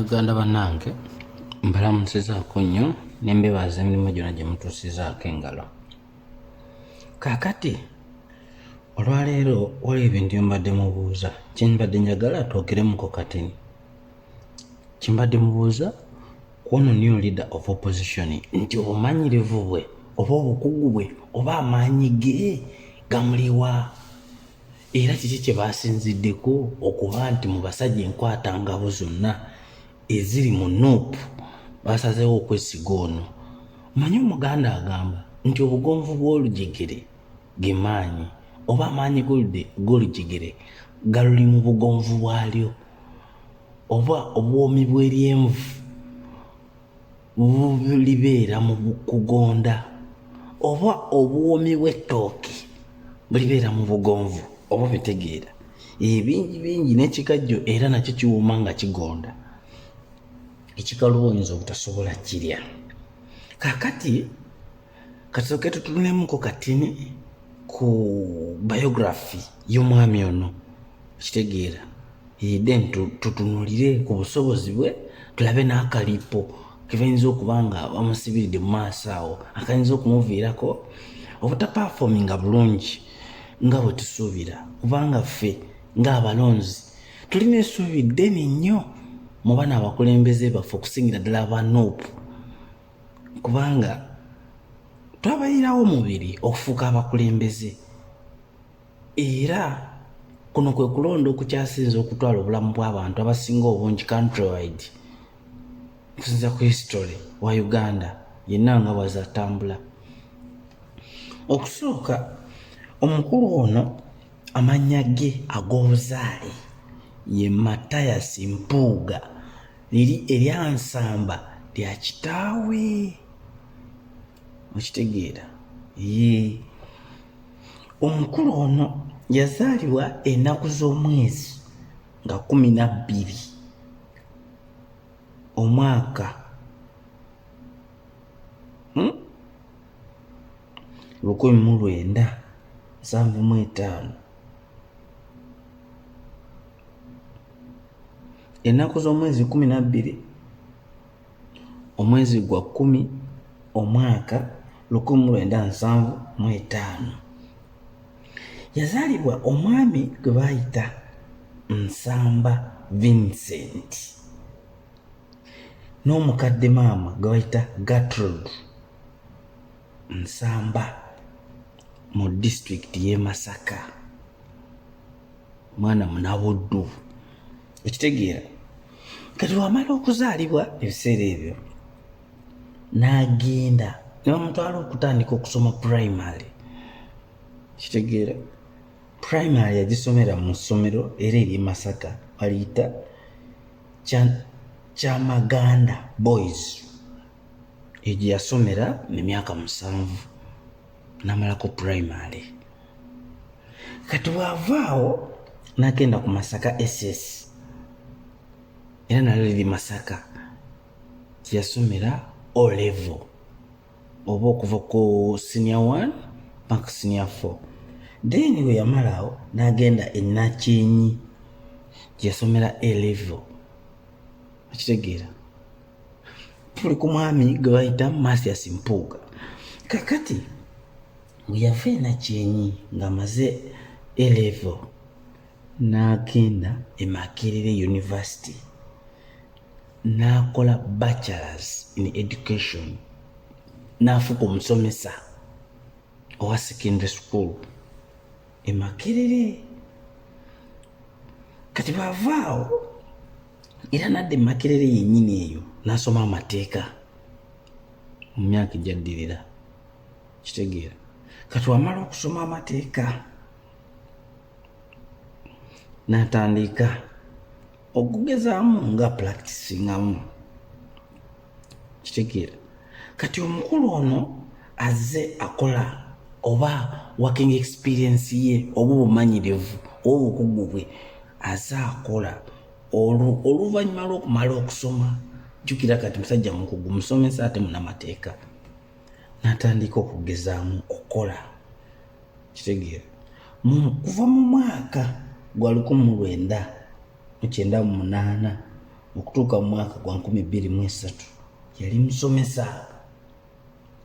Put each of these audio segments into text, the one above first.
Bannayuganda bannange mbalamusizaako nnyo nembebaza emirimu gyonna gye mutuusizaako engalo. Kaakati olwaleero waliwo ebintu bye mbadde mubuuza kye mbadde njagala twogeremuko katini. Kye mbadde mubuuza ku ono new leader of opposition nti obumanyirivu bwe oba obukugu bwe oba amaanyi ge gamuliwa, era kiki kye basinziddeko okuba nti mu basajja enkwatangabo zonna eziri mu NUP basazeewo okwesiga ono. Manyi Omuganda agamba nti obugonvu bw'olujegere ge maanyi oba amaanyi g'olujegere galuli mu bugonvu bwalyo, oba obwomi bw'eryenvu bulibeera mu kugonda, oba obwomi bw'ettooke bulibeera mu bugonvu. Oba bitegeera bingi n'ekikajjo era nakyo kiwuuma nga kigonda. Ekikalu oyinza obutasobola kirya. Kaakati kasooke tutunulemuko katini ku biography y'omwami ono, kitegeera then tutunulire ku busobozi bwe, tulabe n'akalipo kebayinza okuba nga bamusibiridde mu maaso awo akayinza okumuviirako obutapafominga bulungi nga bwe tusuubira, kubanga ffe ng'abalonzi tulina essuubi ddene nnyo mu bana abakulembeze baffe okusingira ddala aba NUP, kubanga twabayirawo omubiri okufuuka abakulembeze, era kuno kwe kulonda okukyasinza okutwala obulamu bw'abantu abasinga obungi countrywide okusinza ku history wa Uganda yenna nga bwazatambula. Okusooka, omukulu ono amannya ge ag'obuzaale ye Mathias Mpuuga, eryansamba lya kitaawe, okitegeera. Omukulu ono yazaalibwa ennaku z'omwezi nga 12 omwaka 1975. Ennaku z'omwezi 12 omwezi gwa 10 omwaka 1975. Yazaalibwa omwami gwe baayita Nsamba Vincent n'omukadde maama gwe bayita Gertrude Nsamba mu district y'e Masaka, mwana munabuddu, okitegeera. Kati wamala okuzaalibwa ebiseera ebyo n'agenda ne bamutwala okutandika okusoma primary, kitegeera. Primary yagisomera mu ssomero era eri Masaka baliyita Kyamaganda Boys, egyo yasomera emyaka 7 n'amalako primary. Kati bw'avaawo n'agenda ku Masaka SS era nalyo liri Masaka, yasomera O level oba okuva ku senior 1 mpaka senior 4. Then we yamalaawo n'agenda e Nakyenyi yasomera A level, okitegeera. Tuli ku mwami gwe bayita Mathias Mpuuga. Kakati bwe yava e Nakyenyi ng'amaze A level n'agenda e Makerere University n'akola bachelors in education, n'afuuka omusomesa owa secondary school e Makerere. Kati bw'avaawo era n'adda e Makerere yennyini eyo n'asoma amateeka mu myaka egyaddirira, kitegeera. Kati wamala okusoma amateeka n'atandika okugezaamu nga practicingamu, kitegeera. Kati omukulu ono azze akola oba working experience ye oba obumanyirivu oba obukugu bwe azze akola oluvannyuma lw'okumala okusoma. Jjukira kati musajja mukugu, musomesa ate munamateeka, n'atandika okugezaamu okukola, kitegeera. Kuva mu mwaka gwa 1998 okutuuka mu mwaka gwa 2003 yali musomesa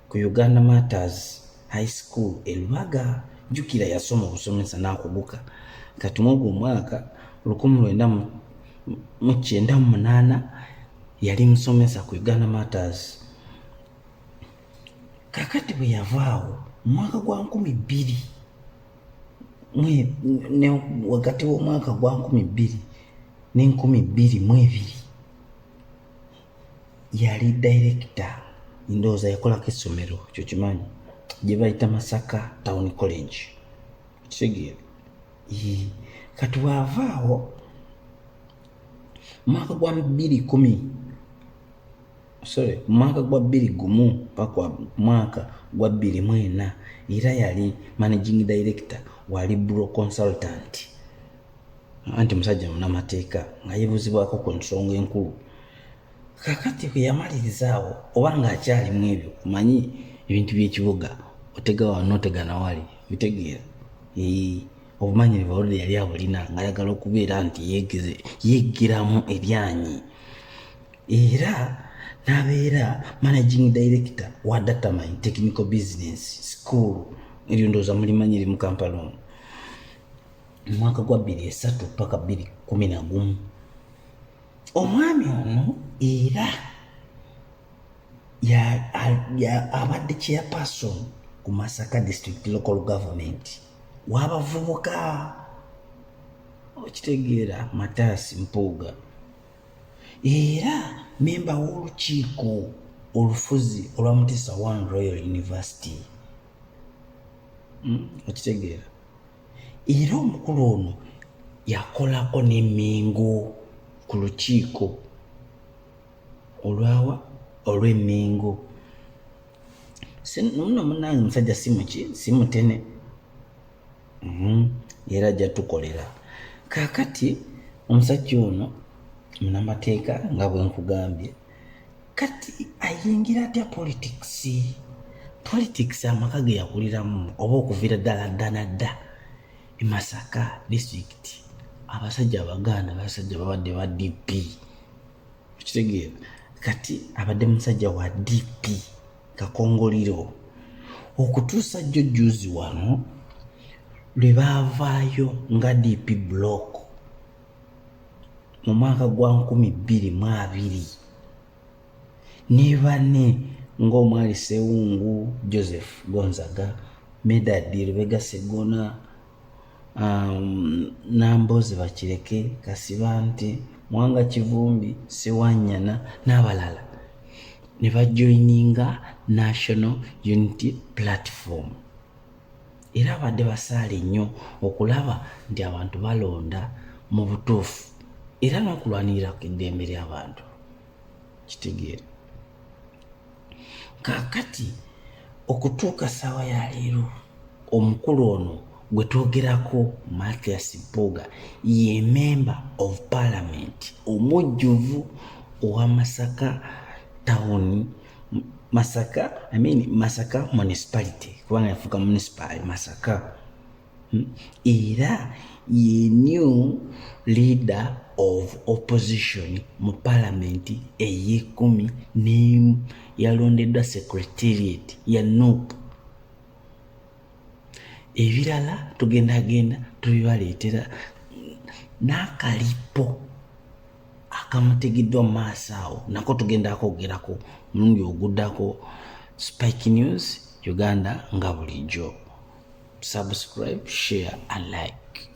ku Uganda Martyrs High School e Lubaga. Jjukira yasoma obusomesa n'akuguka. Kati mwogwo mwaka 1998 yali musomesa ku Uganda Martyrs. Kakati bwe yavaawo mwaka gwa 2000 wakati w'omwaka gwa 2000 ne 2022 yali director, ndowooza yakolako essomero kyo kimanyi gye bayita Masaka Town College. Kitegeera? Kati bw'avaawo mwaka gwa 2011 paka mwaka gwa 2004 era yali managing director wa Libro Consultant, anti musajja munamateeka nga yeebuzibwako ku nsonga enkulu. Kakati bwe yamalirizaawo oba ng'akyalimu ebyo, kumanyi ebintu by'ekibuga otega wano otega nawali, bitegeera? Obumanyirivu olwo yali abulina ng'ayagala okubeera nti yeggiramu ebyanyi, era n'abeera managing director wa Datamine Technical Business School, eryo ndowooza mulimanyi mu Kampala omwo, mu mwaka gwa 2003 paka 2011. Omwami ono era abadde chairperson ku Masaka District Local Government w'abavubuka, okitegeera, Matasi Mpuuga, era memba w'olukiiko olufuzi olwa Mutesa One Royal University, okitegeera. Era omukulu ono yakolako n'emmingo ku lukiiko olw'emmingo. Nno munnange musajja si mutene, era ajja tukolera. Kaakati omusajja ono munamateeka nga bwe nkugambye, kati ayingira atya politics amaka ge yakuliramu oba okuviira ddala dda e Masaka District. Abasajja Abaganda basajja babadde ba DP, okitegeera. Kati abadde musajja wa DP kakongoliro okutuusa jjo juzi wano lwe baavaayo nga DP block mu mwaka gwa 2022 ne bane ng'omwali Sewungu Joseph Gonzaga, Medad Lubega Segona, Namboze Bakireke, Kasibante, Mwanga Kivumbi, Sewanyana n'abalala ne bajoininga National Unity Platform. Era abadde basaale nnyo okulaba nti abantu balonda mu butuufu era n'okulwanirira ku eddembe ly'abantu, kitegeera. Kaakati okutuuka ssaawa ya leero omukulu ono gwe twogerako, Mathias Mpuuga, ye member of parliament omujjuvu owa Masaka Town, Masaka municipality, kubanga yafuuka municipal Masaka. Era ye new leader of opposition mu parliament ey'ekumi n'emu yalondeddwa secretariat ya NUP. Ebirala tugenda tubibaleetera n'akalipo akamutegiddwa mu maaso awo nako tugenda kwogerako mulundi oguddako. Spike News Uganda nga bulijjo. Subscribe, share and like.